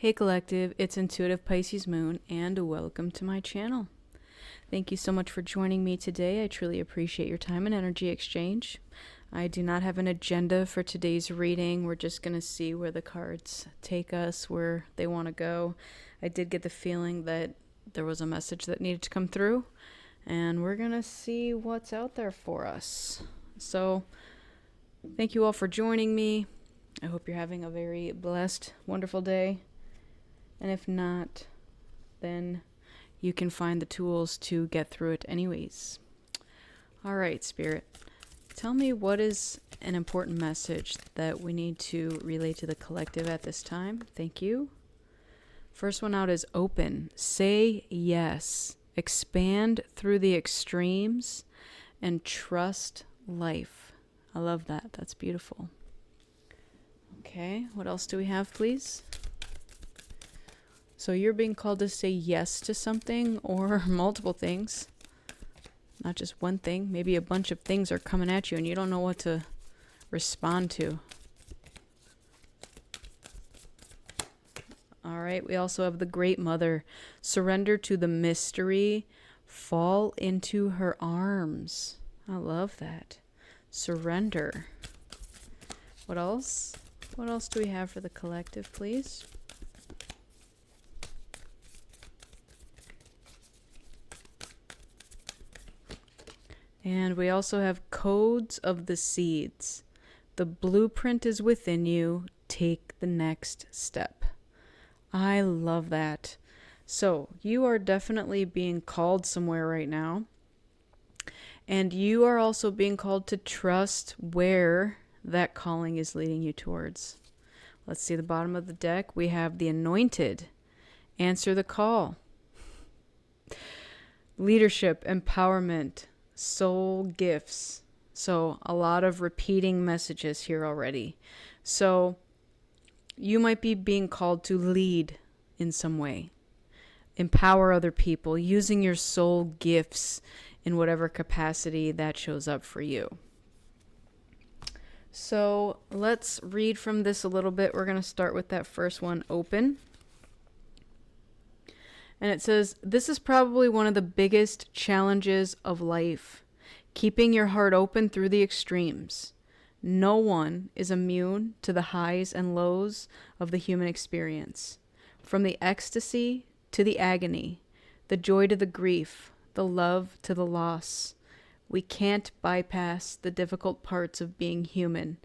Hey Collective, it's Intuitive Pisces Moon, and welcome to my channel. Thank you so much for joining me today. I truly appreciate your time and energy exchange. I do not have an agenda for today's reading. We're just going to see where the cards take us, where they want to go. I did get the feeling that there was a message that needed to come through, and we're going to see what's out there for us. So, thank you all for joining me. I hope you're having a very blessed, wonderful day. And if not, then you can find the tools to get through it anyways. All right, Spirit. Tell me what is an important message that we need to relay to the collective at this time. Thank you. First one out is open. Say yes. Expand through the extremes and trust life. I love that. That's beautiful. Okay, what else do we have, please? So you're being called to say yes to something or multiple things. Not just one thing. Maybe a bunch of things are coming at you and you don't know what to respond to. All right, we also have the Great Mother. Surrender to the mystery. Fall into her arms. I love that. Surrender. What else? What else do we have for the collective, please? And we also have codes of the seeds. The blueprint is within you. Take the next step. I love that. So you are definitely being called somewhere right now. And you are also being called to trust where that calling is leading you towards. Let's see the bottom of the deck. We have the Anointed. Answer the call. Leadership, empowerment, soul gifts. So a lot of repeating messages here already. So you might be being called to lead in some way. Empower other people using your soul gifts in whatever capacity that shows up for you. So let's read from this a little bit. We're going to start with that first one, open. And it says, this is probably one of the biggest challenges of life, keeping your heart open through the extremes. No one is immune to the highs and lows of the human experience. From the ecstasy to the agony, the joy to the grief, the love to the loss. We can't bypass the difficult parts of being human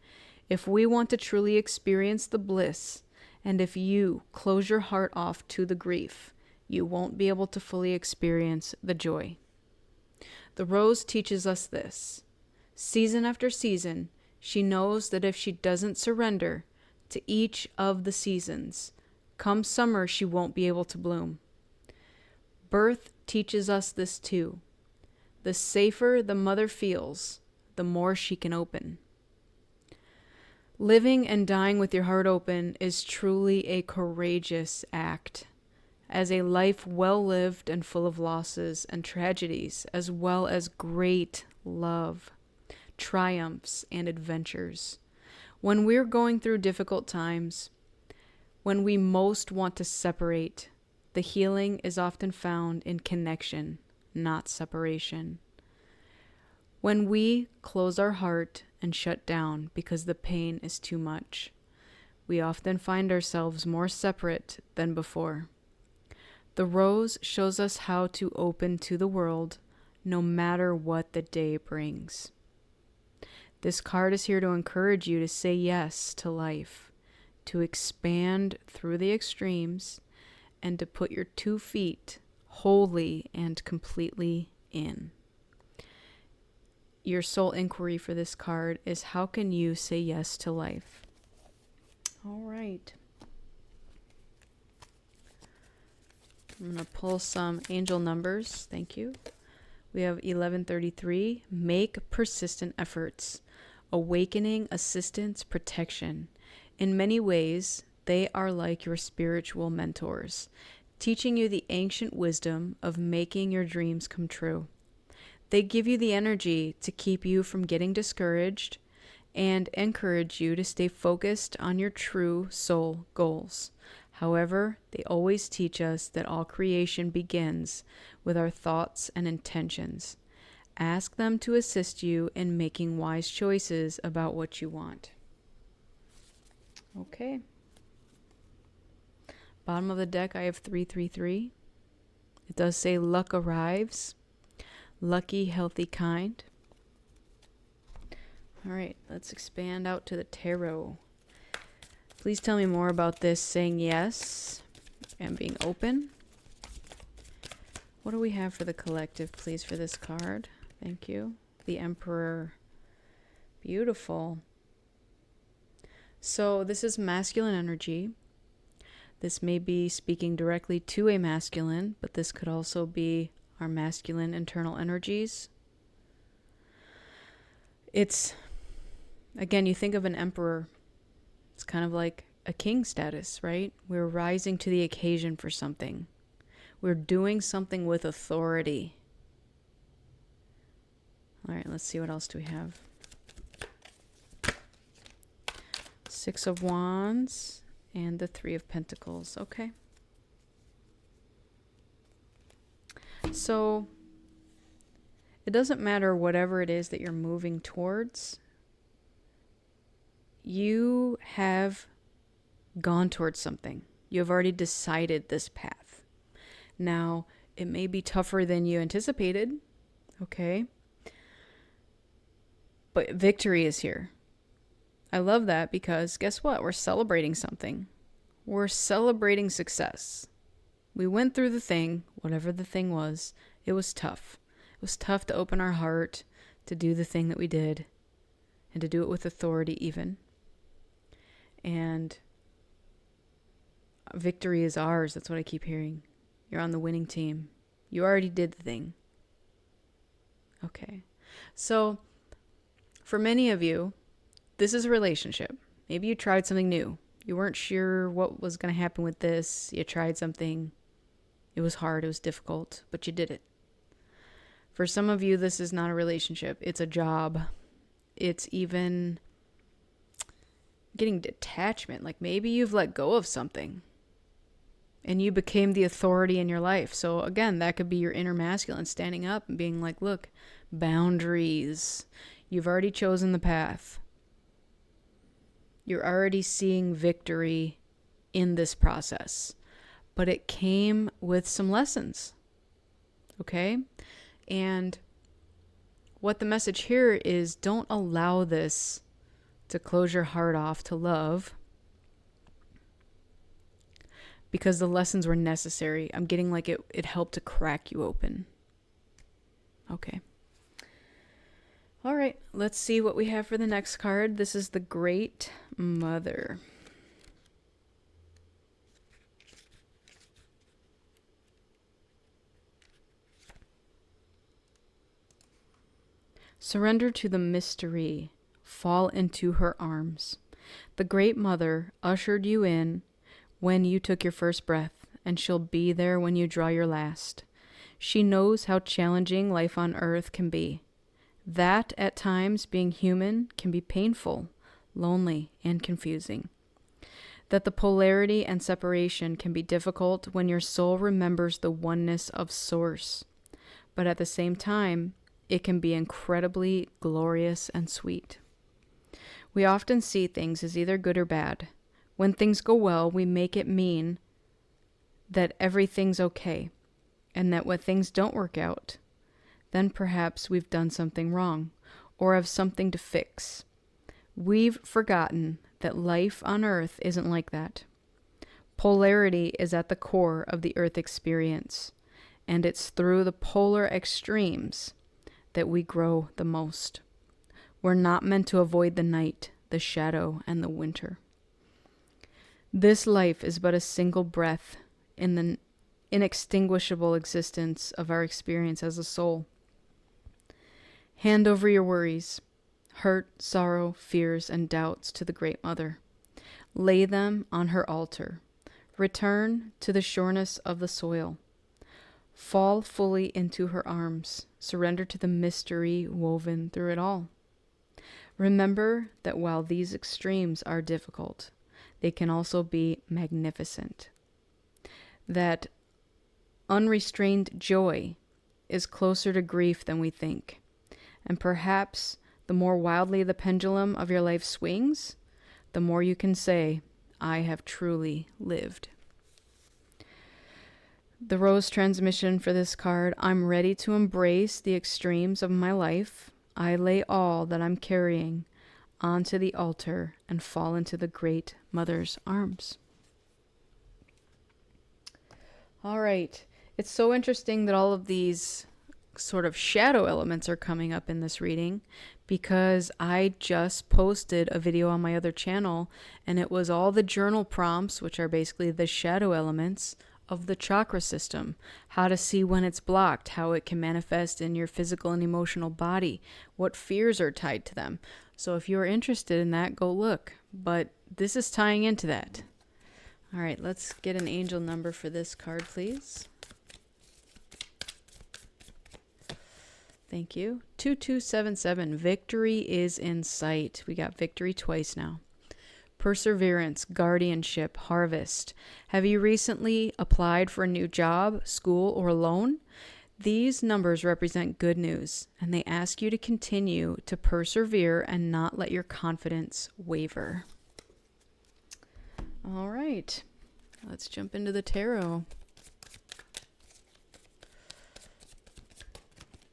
if we want to truly experience the bliss, and if you close your heart off to the grief, you won't be able to fully experience the joy. The rose teaches us this. Season after season, she knows that if she doesn't surrender to each of the seasons, come summer she won't be able to bloom. Birth teaches us this too. The safer the mother feels, the more she can open. Living and dying with your heart open is truly a courageous act. As a life well lived and full of losses and tragedies, as well as great love, triumphs, and adventures. When we're going through difficult times, when we most want to separate, the healing is often found in connection, not separation. When we close our heart and shut down because the pain is too much, we often find ourselves more separate than before. The rose shows us how to open to the world, no matter what the day brings. This card is here to encourage you to say yes to life, to expand through the extremes, and to put your 2 feet wholly and completely in. Your soul inquiry for this card is, how can you say yes to life? All right. I'm going to pull some angel numbers. Thank you. We have 1133. Make persistent efforts. Awakening, assistance, protection. In many ways, they are like your spiritual mentors, teaching you the ancient wisdom of making your dreams come true. They give you the energy to keep you from getting discouraged and encourage you to stay focused on your true soul goals. However, they always teach us that all creation begins with our thoughts and intentions. Ask them to assist you in making wise choices about what you want. Okay. Bottom of the deck, I have 333. It does say luck arrives. Lucky, healthy, kind. All right, let's expand out to the tarot. Please tell me more about this saying yes and being open. What do we have for the collective, please, for this card? Thank you. The Emperor. Beautiful. So this is masculine energy. This may be speaking directly to a masculine, but this could also be our masculine internal energies. It's, again, you think of an emperor. It's kind of like a king status, right? We're rising to the occasion for something. We're doing something with authority. All right, let's see what else do we have. Six of Wands and the Three of Pentacles. Okay. So it doesn't matter whatever it is that you're moving towards. You have gone towards something. You have already decided this path. Now, it may be tougher than you anticipated, okay? But victory is here. I love that because guess what? We're celebrating something. We're celebrating success. We went through the thing, whatever the thing was. It was tough. It was tough to open our heart, to do the thing that we did, and to do it with authority even. And victory is ours. That's what I keep hearing. You're on the winning team. You already did the thing. Okay. So, for many of you, this is a relationship. Maybe you tried something new. You weren't sure what was going to happen with this. You tried something. It was hard. It was difficult, but you did it. For some of you, this is not a relationship. It's a job. It's even getting detachment. Like maybe you've let go of something and you became the authority in your life. So again, that could be your inner masculine standing up and being like, look, boundaries. You've already chosen the path. You're already seeing victory in this process. But it came with some lessons. Okay? And what the message here is, don't allow this to close your heart off to love, because the lessons were necessary. I'm getting like it helped to crack you open. Okay. All right, let's see what we have for the next card. This is the Great Mother. Surrender to the mystery. Fall into her arms. The Great Mother ushered you in when you took your first breath, and she'll be there when you draw your last. She knows how challenging life on earth can be. That, at times, being human can be painful, lonely, and confusing. That the polarity and separation can be difficult when your soul remembers the oneness of Source. But at the same time, it can be incredibly glorious and sweet. We often see things as either good or bad. When things go well, we make it mean that everything's okay, and that when things don't work out, then perhaps we've done something wrong, or have something to fix. We've forgotten that life on Earth isn't like that. Polarity is at the core of the Earth experience, and it's through the polar extremes that we grow the most. We're not meant to avoid the night, the shadow, and the winter. This life is but a single breath in the inextinguishable existence of our experience as a soul. Hand over your worries, hurt, sorrow, fears, and doubts to the Great Mother. Lay them on her altar. Return to the sureness of the soil. Fall fully into her arms. Surrender to the mystery woven through it all. Remember that while these extremes are difficult, They can also be magnificent. That unrestrained joy is closer to grief than we think. And perhaps the more wildly the pendulum of your life swings, the more you can say, I have truly lived. The rose transmission for this card: I'm ready to embrace the extremes of my life. I lay all that I'm carrying onto the altar and fall into the great mother's arms. All right. It's so interesting that all of these sort of shadow elements are coming up in this reading, because I just posted a video on my other channel, and it was all the journal prompts, which are basically the shadow elements of the chakra system, how to see when it's blocked, how it can manifest in your physical and emotional body, what fears are tied to them. So if you're interested in that, go look. But this is tying into that. All right, let's get an angel number for this card, please. Thank you. 2277. Victory is in sight. We got victory twice now. Perseverance, guardianship, harvest. Have you recently applied for a new job, school, or loan? These numbers represent good news, and they ask you to continue to persevere and not let your confidence waver. All right, let's jump into the tarot.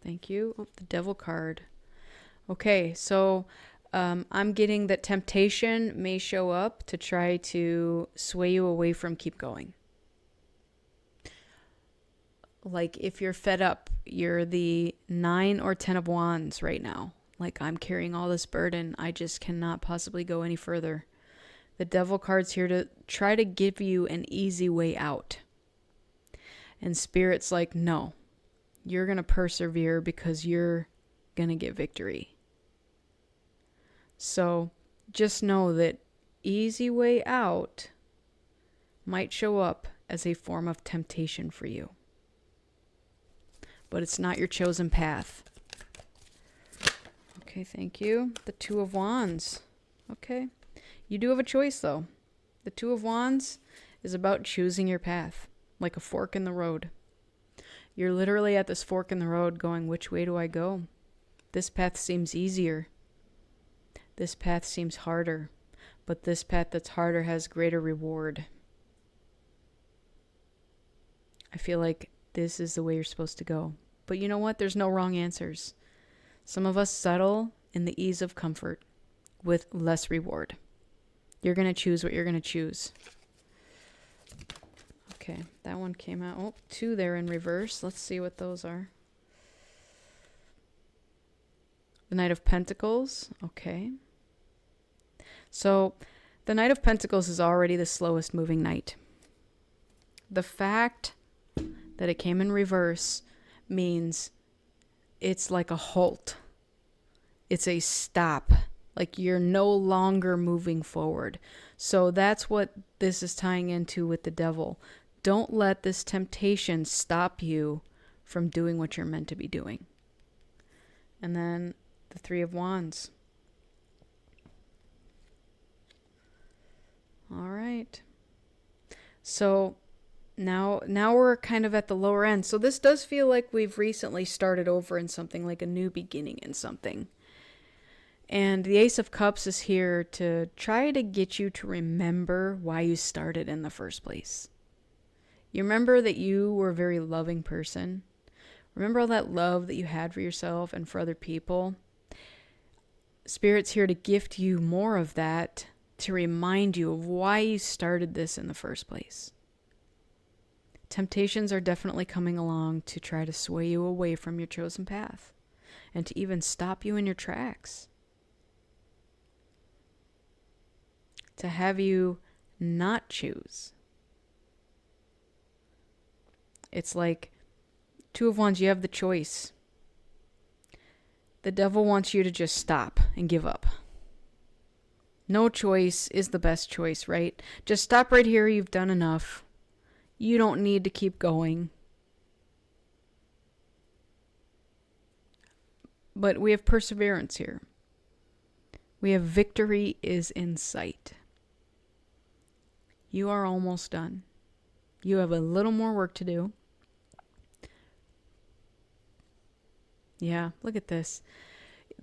Thank you. Oh, the Devil card. Okay, so I'm getting that temptation may show up to try to sway you away from keep going. Like if you're fed up, you're the 9 or 10 of wands right now. Like, I'm carrying all this burden. I just cannot possibly go any further. The Devil card's here to try to give you an easy way out. And Spirit's like, no, you're going to persevere because you're going to get victory. So just know that easy way out might show up as a form of temptation for you. But it's not your chosen path. Okay, thank you. The Two of Wands. Okay. You do have a choice, though. The Two of Wands is about choosing your path, like a fork in the road. You're literally at this fork in the road going, which way do I go? This path seems easier. This path seems harder. But this path that's harder has greater reward. I feel like this is the way you're supposed to go. But you know what? There's no wrong answers. Some of us settle in the ease of comfort with less reward. You're going to choose what you're going to choose. Okay, that one came out. Oh, 2 there in reverse. Let's see what those are. The Knight of Pentacles. Okay. So, the Knight of Pentacles is already the slowest moving knight. The fact that it came in reverse means it's like a halt. It's a stop. Like you're no longer moving forward. So that's what this is tying into with the Devil. Don't let this temptation stop you from doing what you're meant to be doing. And then the Three of Wands. All right. So now we're kind of at the lower end. So this does feel like we've recently started over in something, like a new beginning in something. And the Ace of Cups is here to try to get you to remember why you started in the first place. You remember that you were a very loving person. Remember all that love that you had for yourself and for other people. Spirit's here to gift you more of that, to remind you of why you started this in the first place. Temptations are definitely coming along to try to sway you away from your chosen path and to even stop you in your tracks. To have you not choose. It's like Two of Wands, you have the choice. The Devil wants you to just stop and give up. No choice is the best choice, right? Just stop right here. You've done enough. You don't need to keep going. But we have perseverance here. We have victory is in sight. You are almost done. You have a little more work to do. Yeah, look at this.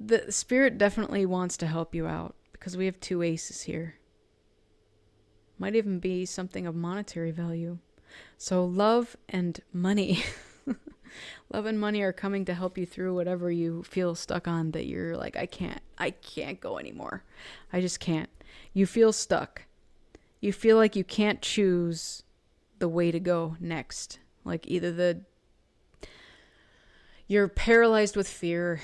The spirit definitely wants to help you out because we have 2 aces here. Might even be something of monetary value. So love and money. Love and money are coming to help you through whatever you feel stuck on that you're like, I can't go anymore. I just can't. You feel stuck. You feel like you can't choose the way to go next. Like either you're paralyzed with fear.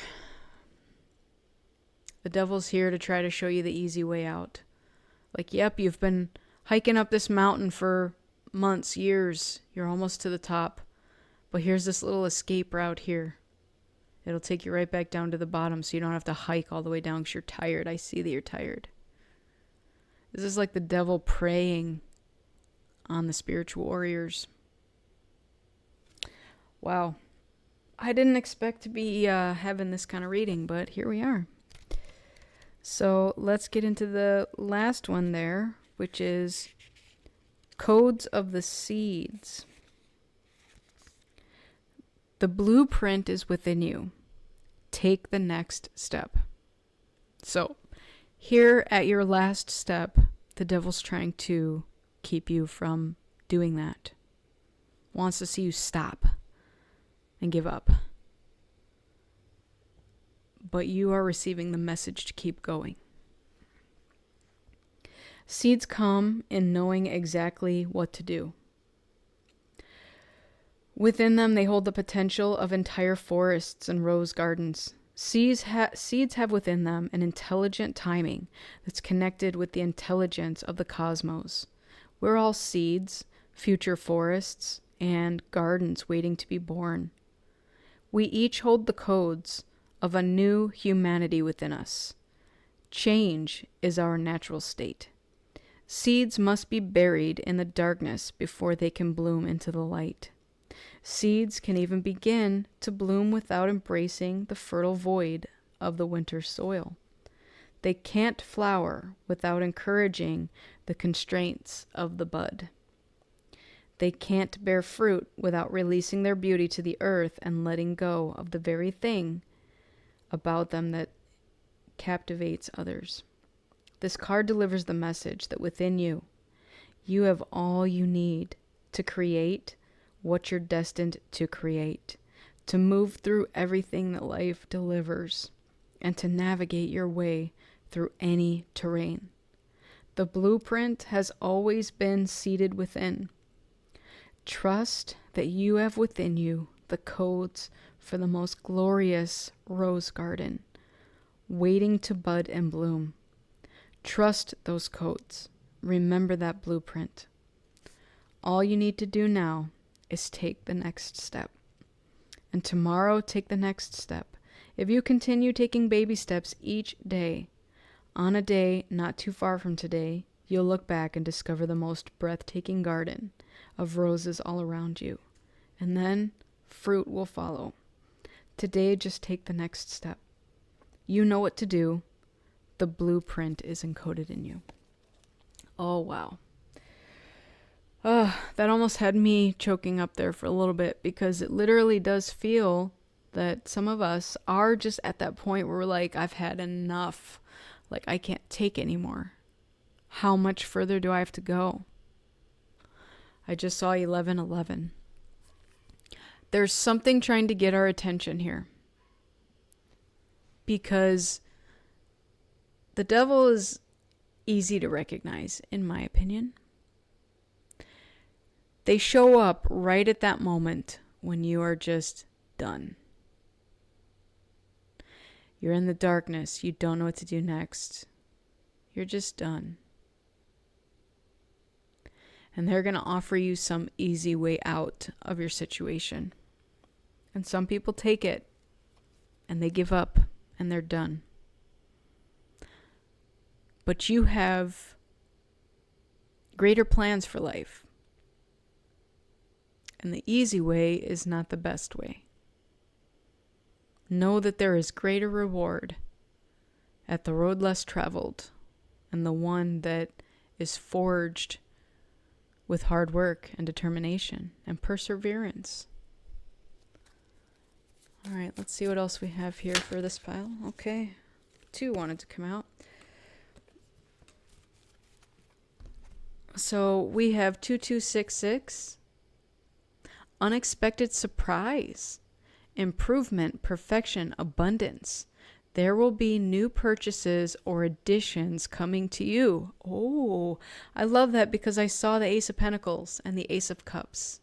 The devil's here to try to show you the easy way out. Like, yep, you've been hiking up this mountain for months, years. You're almost to the top. But here's this little escape route here. It'll take you right back down to the bottom so you don't have to hike all the way down because you're tired. I see that you're tired. This is like the devil preying on the spiritual warriors. Wow. I didn't expect to be having this kind of reading, but here we are. So let's get into the last one there, which is Codes of the Seeds. The blueprint is within you. Take the next step. So, here at your last step, the devil's trying to keep you from doing that. Wants to see you stop and give up. But you are receiving the message to keep going. Seeds come in knowing exactly what to do. Within them, they hold the potential of entire forests and rose gardens. Seeds have within them an intelligent timing that's connected with the intelligence of the cosmos. We're all seeds, future forests, and gardens waiting to be born. We each hold the codes of a new humanity within us. Change is our natural state. Seeds must be buried in the darkness before they can bloom into the light. Seeds can even begin to bloom without embracing the fertile void of the winter soil. They can't flower without encouraging the constraints of the bud. They can't bear fruit without releasing their beauty to the earth and letting go of the very thing about them that captivates others. This card delivers the message that within you, you have all you need to create what you're destined to create, to move through everything that life delivers, and to navigate your way through any terrain. The blueprint has always been seated within. Trust that you have within you the codes for the most glorious rose garden, waiting to bud and bloom. Trust those codes. Remember that blueprint. All you need to do now is take the next step. And tomorrow, take the next step. If you continue taking baby steps each day, on a day not too far from today, you'll look back and discover the most breathtaking garden of roses all around you. And then fruit will follow. Today, just take the next step. You know what to do. The blueprint is encoded in you. Oh, wow. That almost had me choking up there for a little bit because it literally does feel that some of us are just at that point where we're like, I've had enough. Like, I can't take anymore. How much further do I have to go? I just saw 11:11. There's something trying to get our attention here. Because the devil is easy to recognize, in my opinion. They show up right at that moment when you are just done. You're in the darkness. You don't know what to do next. You're just done. And they're going to offer you some easy way out of your situation. And some people take it and they give up and they're done. But you have greater plans for life. And the easy way is not the best way. Know that there is greater reward at the road less traveled and the one that is forged with hard work and determination and perseverance. All right, let's see what else we have here for this pile. Okay, 2 wanted to come out. So we have 2266. Unexpected surprise. Improvement, perfection, abundance. There will be new purchases or additions coming to you. Oh, I love that because I saw the Ace of Pentacles and the Ace of Cups.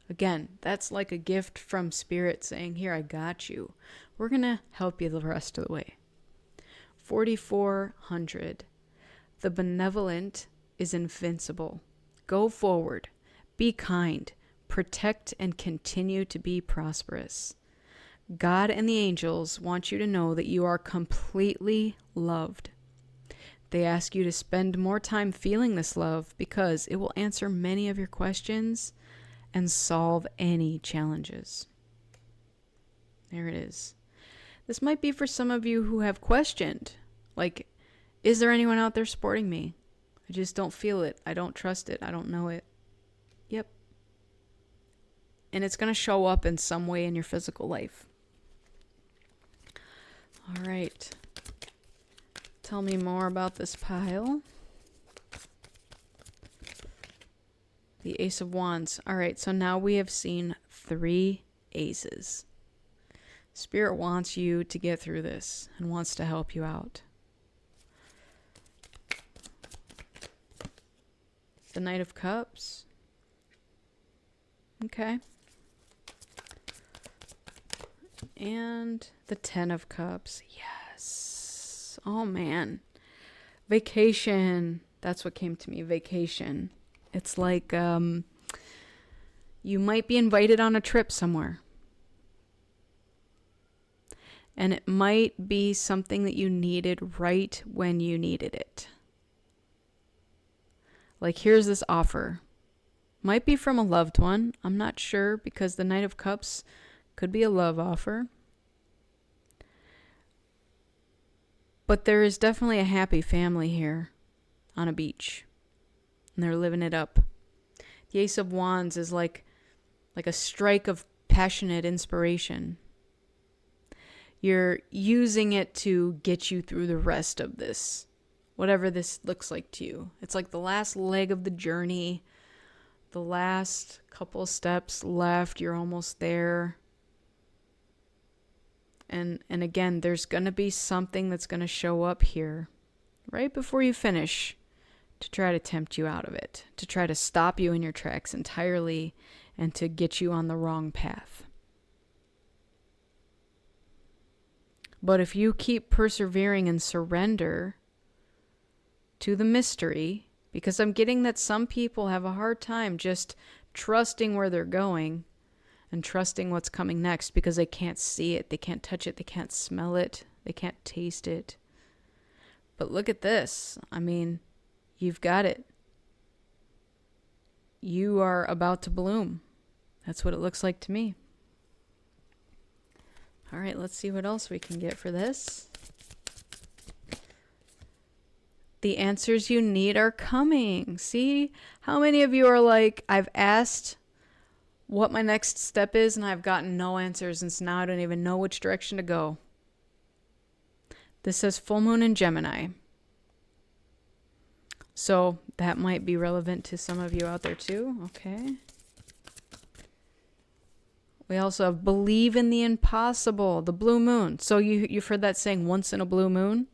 Again, that's like a gift from Spirit saying, here, I got you. We're going to help you the rest of the way. 4400. The benevolent is invincible. Go forward. Be kind. Protect and continue to be prosperous. God and the angels want you to know that you are completely loved. They ask you to spend more time feeling this love because it will answer many of your questions and solve any challenges. There it is. This might be for some of you who have questioned, like, is there anyone out there supporting me? I just don't feel it. I don't trust it. I don't know it. Yep. And it's going to show up in some way in your physical life. All right. Tell me more about this pile. The Ace of Wands. All right, so now we have seen 3 aces. Spirit wants you to get through this and wants to help you out. The Knight of Cups. Okay. And the 10 of Cups. Yes. Oh, man. Vacation. That's what came to me. Vacation. It's like you might be invited on a trip somewhere. And it might be something that you needed right when you needed it. Like, here's this offer. Might be from a loved one. I'm not sure because the Knight of Cups could be a love offer. But there is definitely a happy family here on a beach. And they're living it up. The Ace of Wands is like a strike of passionate inspiration. You're using it to get you through the rest of this, whatever this looks like to you. It's like the last leg of the journey, the last couple steps left. You're almost there. And again, there's going to be something that's going to show up here right before you finish to try to tempt you out of it, to try to stop you in your tracks entirely and to get you on the wrong path. But if you keep persevering and surrender to the mystery, because I'm getting that some people have a hard time just trusting where they're going and trusting what's coming next because they can't see it, they can't touch it, they can't smell it, they can't taste it. But look at this. I mean, you've got it. You are about to bloom. That's what it looks like to me. All right, let's see what else we can get for this. The answers you need are coming. See, how many of you are like, I've asked what my next step is and I've gotten no answers, and so now I don't even know which direction to go. This says full moon in Gemini. So that might be relevant to some of you out there too. Okay. We also have believe in the impossible, the blue moon. So you've heard that saying, once in a blue moon?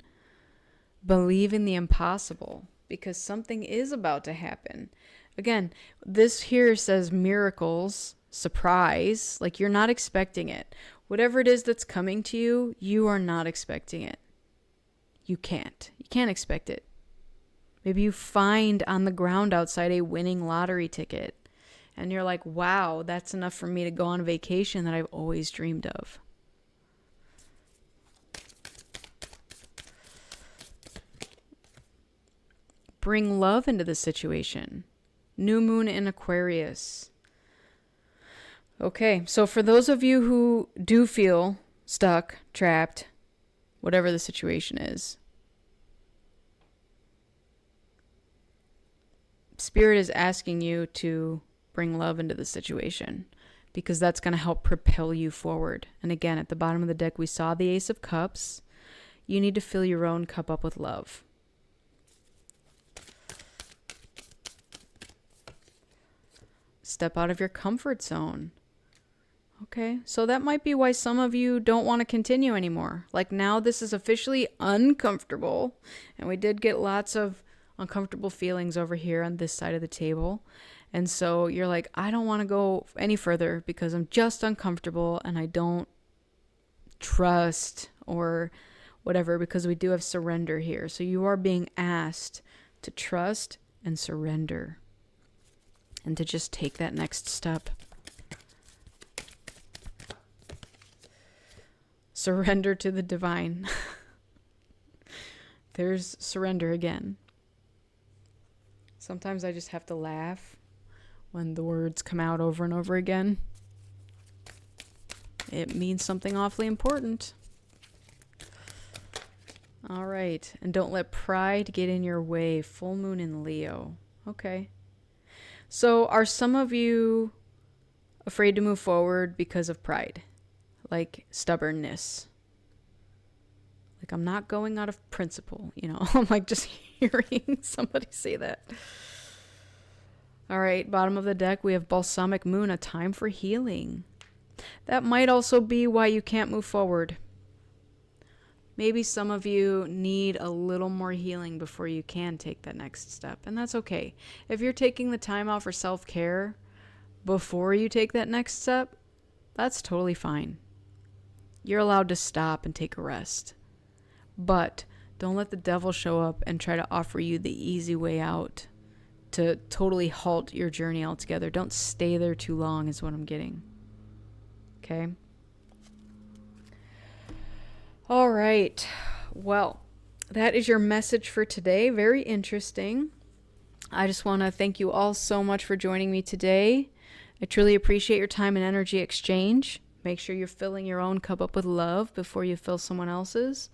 Believe in the impossible because something is about to happen. Again, this here says miracles, surprise, like you're not expecting it. Whatever it is that's coming to you, you are not expecting it. You can't expect it. Maybe you find on the ground outside a winning lottery ticket and you're like, wow, that's enough for me to go on a vacation that I've always dreamed of. Bring love into the situation. New moon in Aquarius. Okay, so for those of you who do feel stuck, trapped, whatever the situation is, Spirit is asking you to bring love into the situation because that's going to help propel you forward. And again, at the bottom of the deck, we saw the Ace of Cups. You need to fill your own cup up with love. Step out of your comfort zone. Okay, so that might be why some of you don't want to continue anymore. Like now this is officially uncomfortable. And we did get lots of uncomfortable feelings over here on this side of the table. And so you're like, I don't want to go any further because I'm just uncomfortable and I don't trust or whatever, because we do have surrender here. So you are being asked to trust and surrender and to just take that next step. Surrender to the divine. There's surrender again. Sometimes I just have to laugh when the words come out over and over again. It means something awfully important. All right. And don't let pride get in your way. Full moon in Leo. Okay. So are some of you afraid to move forward because of pride? Like stubbornness? Like, I'm not going out of principle, you know? I'm like just hearing somebody say that. All right, bottom of the deck, we have Balsamic Moon, a time for healing. That might also be why you can't move forward. Maybe some of you need a little more healing before you can take that next step, and that's okay. If you're taking the time out for self-care before you take that next step, that's totally fine. You're allowed to stop and take a rest. But don't let the devil show up and try to offer you the easy way out to totally halt your journey altogether. Don't stay there too long is what I'm getting. Okay? All right. Well, that is your message for today. Very interesting. I just want to thank you all so much for joining me today. I truly appreciate your time and energy exchange. Make sure you're filling your own cup up with love before you fill someone else's.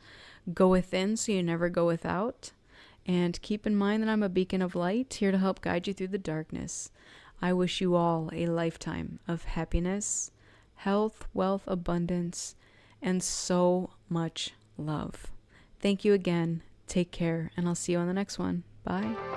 Go within so you never go without. And keep in mind that I'm a beacon of light here to help guide you through the darkness. I wish you all a lifetime of happiness, health, wealth, abundance, and so much love. Thank you again. Take care, and I'll see you on the next one. Bye.